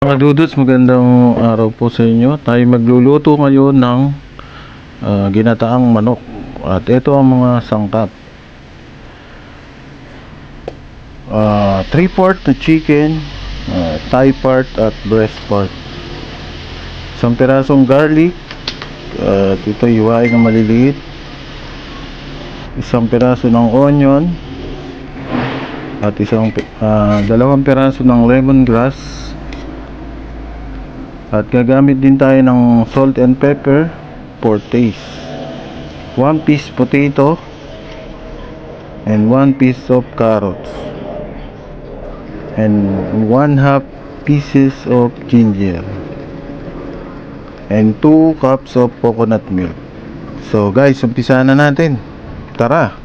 Mga dududes, magandang araw po sa inyo. Tayo magluluto ngayon ng ginataang manok. At ito ang mga sangkap. 3/4 na chicken, thigh part at breast part. Isang pirasong garlic, at ito hiwain na maliliit. Isang piraso ng onion at dalawang piraso ng lemongrass. At gagamit din tayo ng salt and pepper for taste. 1 piece potato and 1 piece of carrots and 1/2 pieces of ginger and 2 cups of coconut milk. So guys, umpisa na natin. Tara!